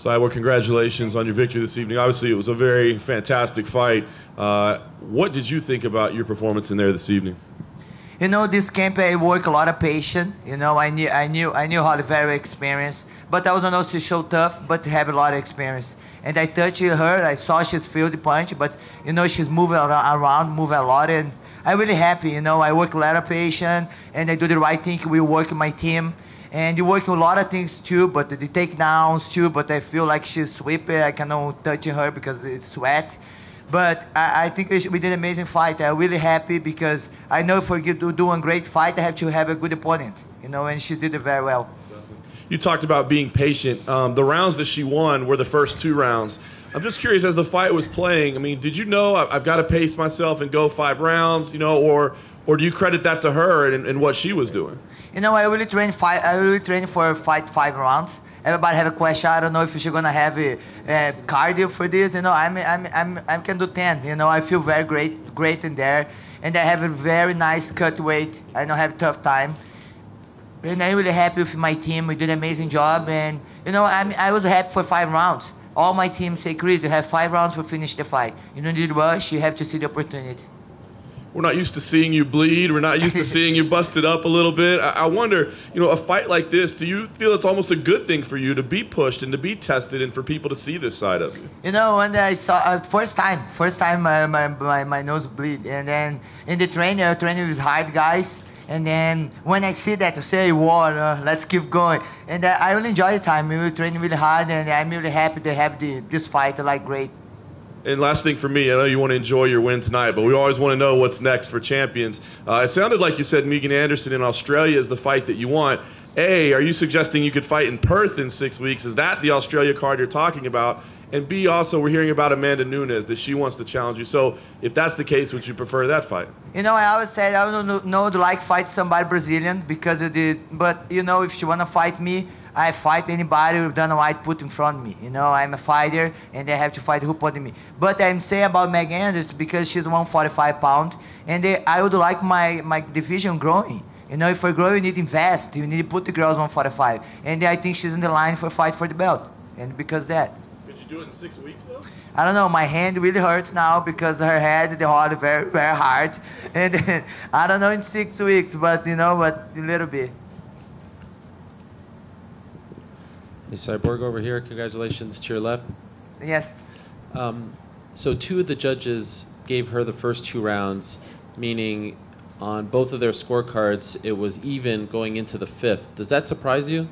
Cyborg, congratulations on your victory this evening. Obviously, it was a very fantastic fight. What did you think about your performance in there this evening? You know, this camp I work a lot of patience. You know, I knew Holly very experienced, but I was not to show tough, but have a lot of experience. And I touched her. I saw she's feel the punch, but you know she's moving around, moving a lot, and I'm really happy. You know, I work a lot of patience, and I do the right thing. We work in my team. And you work a lot of things too, but the takedowns too, but I feel like she's sweeping. I cannot touch her because it's sweat. But I think we did an amazing fight. I'm really happy because I know if we do a great fight, I have to have a good opponent, you know, and she did it very well. You talked about being patient. The rounds that she won were the first 2 rounds. I'm just curious, as the fight was playing, I mean, did you know I've got to pace myself and go 5 rounds, you know, or do you credit that to her and what she was doing? You know, I really train for a fight 5 rounds. Everybody have a question. I don't know if she's gonna have a cardio for this. You know, I can do 10. You know, I feel very great in there, and I have a very nice cut weight. I don't have tough time, and I'm really happy with my team. We did an amazing job, and you know, I was happy for 5 rounds. All my team say, Cris, you have 5 rounds to finish the fight. You don't need to rush. You have to see the opportunity. We're not used to seeing you bleed. We're not used to seeing you busted up a little bit. I wonder, you know, a fight like this, do you feel it's almost a good thing for you to be pushed and to be tested and for people to see this side of you? You know, when I saw, first time my nose bleed. And then in the training with hard guys. And then when I see that, I say, water, let's keep going. And I really enjoy the time. We were training really hard, and I'm really happy to have this fight, like, great. And last thing for me, I know you want to enjoy your win tonight, but we always want to know what's next for champions. It sounded like you said Megan Anderson in Australia is the fight that you want. A, are you suggesting you could fight in Perth in 6 weeks? Is that the Australia card you're talking about? And B, also, we're hearing about Amanda Nunes, that she wants to challenge you. So if that's the case, would you prefer that fight? You know, I always said I don't know to like fight somebody Brazilian because of the, but you know, if she want to fight me, I fight anybody with Dana White put in front of me. You know, I'm a fighter, and they have to fight who put in me. But I'm saying about Megan Anderson because she's 145 pounds, and I would like my division growing. You know, if we're growing, you need to invest. You need to put the girls 145. And I think she's in the line for fight for the belt. And because of that. Could you do it in 6 weeks, though? I don't know. My hand really hurts now because her head, the heart, very, very hard. And I don't know in 6 weeks, but, you know, but a little bit. Hey, Cyborg over here. Congratulations to your left. Yes. So 2 of the judges gave her the first 2 rounds, meaning on both of their scorecards it was even going into the 5th. Does that surprise you?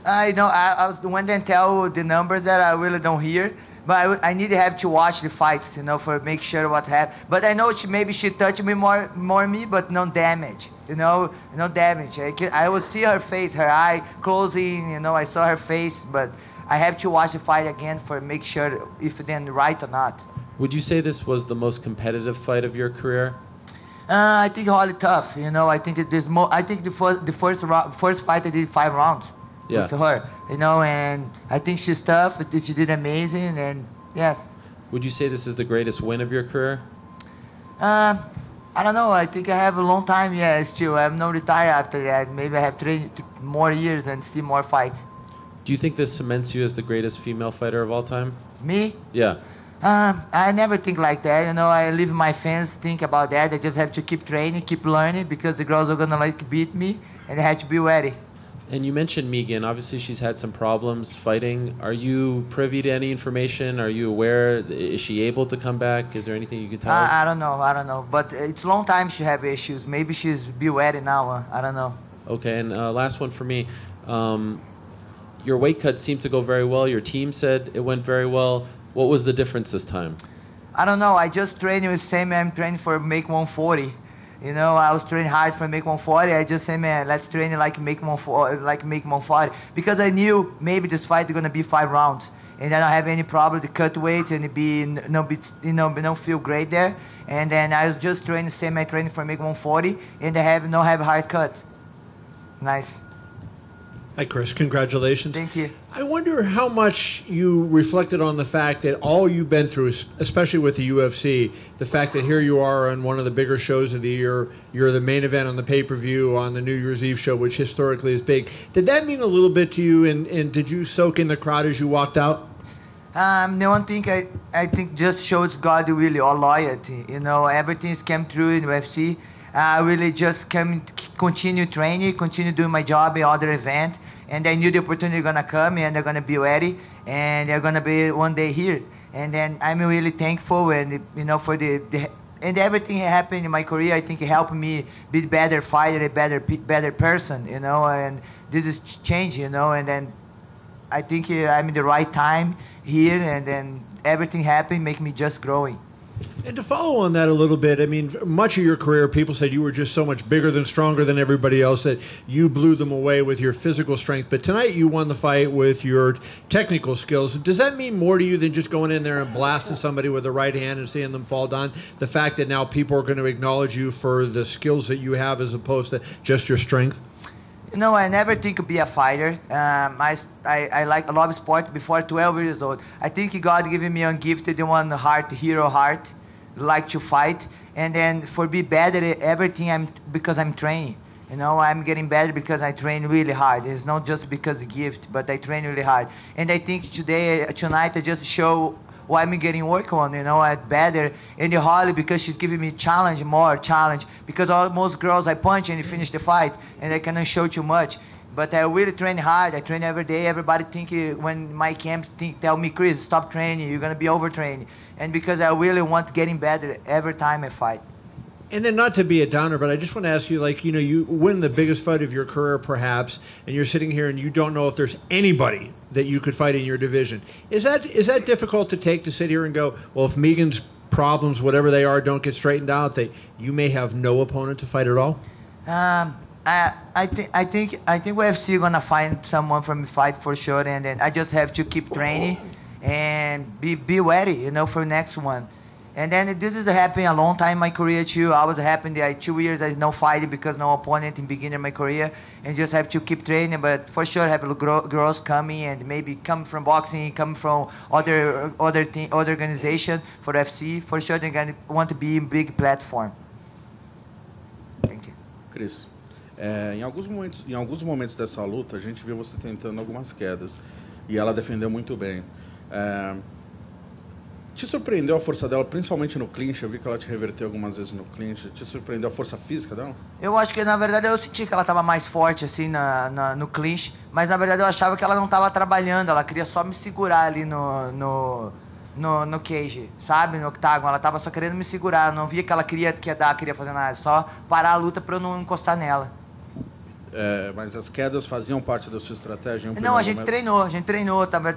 You know, I was when they tell the numbers that I really don't hear, but I need to have to watch the fights, you know, for make sure what happened. But I know maybe she touched me more me, but no damage. You know, no damage. I will see her face, her eye closing. You know, I saw her face, but I have to watch the fight again for make sure if then right or not. Would you say this was the most competitive fight of your career? I think Holly tough. You know, I think there's more. I think the first fight I did 5 rounds with her. You know, and I think she's tough. She did amazing, and yes. Would you say this is the greatest win of your career? I don't know. I think I have a long time. Yeah, still. I'm not retired after that. Maybe I have 3 more years and still more fights. Do you think this cements you as the greatest female fighter of all time? Me? Yeah. I never think like that. You know, I leave my fans think about that. I just have to keep training, keep learning, because the girls are gonna like beat me, and I have to be ready. And you mentioned Megan. Obviously, she's had some problems fighting. Are you privy to any information? Are you aware? Is she able to come back? Is there anything you can tell us? I don't know. But it's a long time she have issues. Maybe she's be ready now. I don't know. Okay, and last one for me. Your weight cut seemed to go very well. Your team said it went very well. What was the difference this time? I don't know. I just trained with same I'm training for make 140. You know, I was training hard for make 140. I just say, man, let's train it like make 140, because I knew maybe this fight is gonna be 5 rounds, and I don't have any problem to cut weight and don't feel great there. And then I was just training same I training for make 140, and I have hard cut. Nice. Hi, Cris. Congratulations. Thank you. I wonder how much you reflected on the fact that all you've been through, especially with the UFC, the fact that here you are on one of the bigger shows of the year, you're the main event on the pay-per-view on the New Year's Eve show, which historically is big. Did that mean a little bit to you, and did you soak in the crowd as you walked out? The one thing I think just shows God really all loyalty. You know, everything's came through in UFC. I really just continue training, continue doing my job in other event, and I knew the opportunity gonna come, and they're gonna be ready, and they're gonna be one day here. And then I'm really thankful, and you know, for and everything that happened in my career, I think it helped me be a better fighter, a better person, you know. And this is change, you know. And then I think I'm in the right time here, and then everything happened, make me just growing. And to follow on that a little bit, I mean, much of your career, people said you were just so much bigger than, stronger than everybody else, that you blew them away with your physical strength. But tonight you won the fight with your technical skills. Does that mean more to you than just going in there and blasting somebody with the right hand and seeing them fall down? The fact that now people are going to acknowledge you for the skills that you have as opposed to just your strength? You know, I never think of be a fighter. I love sport before 12 years old. I think God gave me a gift, the one heart, hero heart, like to fight. And then for be better, everything because I'm training. You know, I'm getting better because I train really hard. It's not just because of gift, but I train really hard. And I think tonight, I just show why I'm getting work on, you know, I'm better. And the Holly, because she's giving me more challenge, because most girls I punch and finish the fight, and I cannot show too much. But I really train hard. I train every day. Everybody when my camps tell me, Cris, stop training. You're gonna be overtraining. And because I really want getting better every time I fight. And then, not to be a downer, but I just want to ask you, like, you know, you win the biggest fight of your career, perhaps, and you're sitting here and you don't know if there's anybody that you could fight in your division. Is that difficult to take, to sit here and go, well, if Megan's problems, whatever they are, don't get straightened out, that you may have no opponent to fight at all? I think UFC gonna find someone for me fight for sure, and then I just have to keep training and be ready, you know, for the next one. And then this is happening a long time in my career too. I was happening there 2 years I no fighting because no opponent in beginning of my career, and just have to keep training. But for sure have girls coming, and maybe come from boxing, come from other organization for UFC. For sure they're gonna want to be in big platform. Thank you. Cris, em alguns momentos dessa luta a gente viu você tentando algumas quedas e ela defendeu muito bem. Te surpreendeu a força dela, principalmente no clinch? Eu vi que ela te reverteu algumas vezes no clinch. Te surpreendeu a força física dela? Eu acho que, na verdade, eu senti que ela estava mais forte, assim, no clinch. Mas, na verdade, eu achava que ela não estava trabalhando. Ela queria só me segurar ali no cage, sabe? No octágono. Ela estava só querendo me segurar. Eu não via que ela queria fazer nada. Só parar a luta para eu não encostar nela. Mas as quedas faziam parte da sua estratégia? Não, a gente treinou,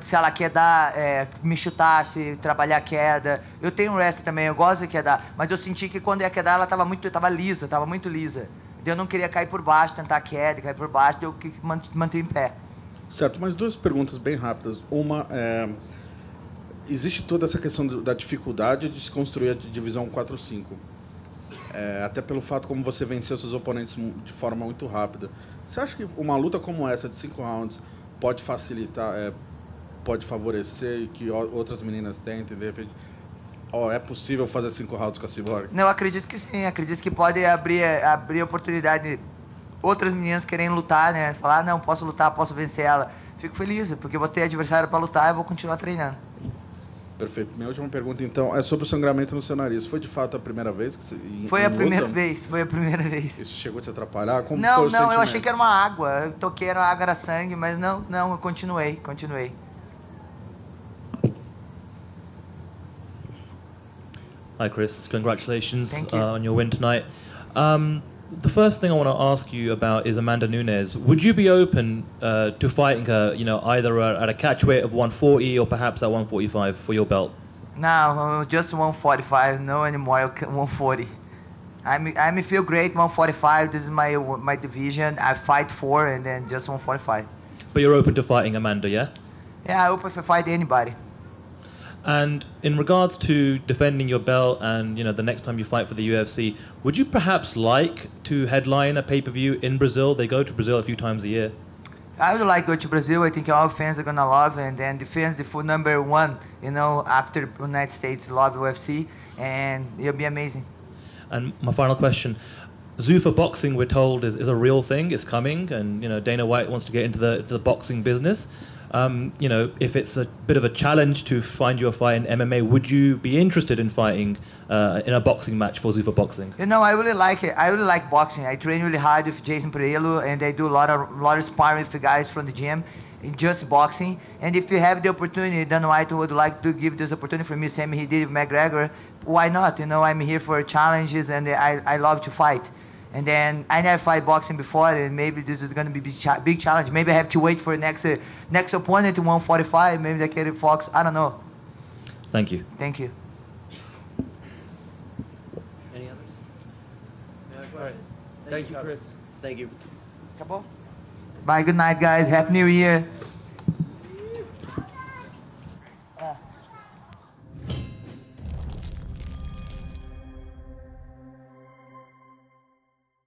se ela quer dar, me chutar, se trabalhar a queda. Eu tenho um wrestling também, eu gosto de quedar, mas eu senti que quando ia quedar ela estava muito lisa. Eu não queria cair por baixo, tentar queda, cair por baixo, eu que manter em pé. Certo, mas duas perguntas bem rápidas. Uma, existe toda essa questão da dificuldade de se construir a divisão 4-5. Até pelo fato como você venceu seus oponentes de forma muito rápida. Você acha que uma luta como essa de 5 rounds pode facilitar, pode favorecer que outras meninas tentem, de repente, é possível fazer 5 rounds com a Cyborg? Não, acredito que sim, acredito que pode abrir oportunidade de outras meninas querem lutar, né? Falar, não, posso lutar, posso vencer ela. Fico feliz, porque eu vou ter adversário para lutar e vou continuar treinando. Perfeito. Minha última pergunta, então, é sobre o sangramento no seu nariz. Foi de fato a primeira vez que você... Foi a primeira vez. Isso chegou a te atrapalhar? Como não, foi o sentimento? Eu achei que era uma água. Eu toquei, era água, era sangue, mas não, eu continuei. Hi, Cris. Congratulations Thank you. on your win tonight. The first thing I want to ask you about is Amanda Nunes. Would you be open to fighting her, you know, either at a catch weight of 140 or perhaps at 145 for your belt? No, just 145. No anymore. 140. I feel great. 145. This is my division. I fight for, and then just 145. But you're open to fighting Amanda, yeah? Yeah, I'm open to fight anybody. And in regards to defending your belt and, you know, the next time you fight for the UFC, would you perhaps like to headline a pay-per-view in Brazil? They go to Brazil a few times a year. I would like to go to Brazil. I think all fans are gonna love, and then the fans, the full number one, you know, after United States love UFC, and it'll be amazing. And my final question. Zuffa boxing, we're told, is a real thing. It's coming, and Dana White wants to get into the boxing business. If it's a bit of a challenge to find you a fight in MMA, would you be interested in fighting in a boxing match for Zuffa boxing? I really like it. I really like boxing. I train really hard with Jason Pereiro, and I do a lot of sparring with the guys from the gym in just boxing. And if you have the opportunity, Dana White would like to give this opportunity for me, same he did with McGregor. Why not? I'm here for challenges, and I love to fight. And then I never fight boxing before, and maybe this is going to be big challenge. Maybe I have to wait for next opponent to 145. Maybe they can Fox. I don't know. Thank you. Thank you. Any others? All right. Thank you, Cris. Thank you. Bye. Good night, guys. Happy New Year.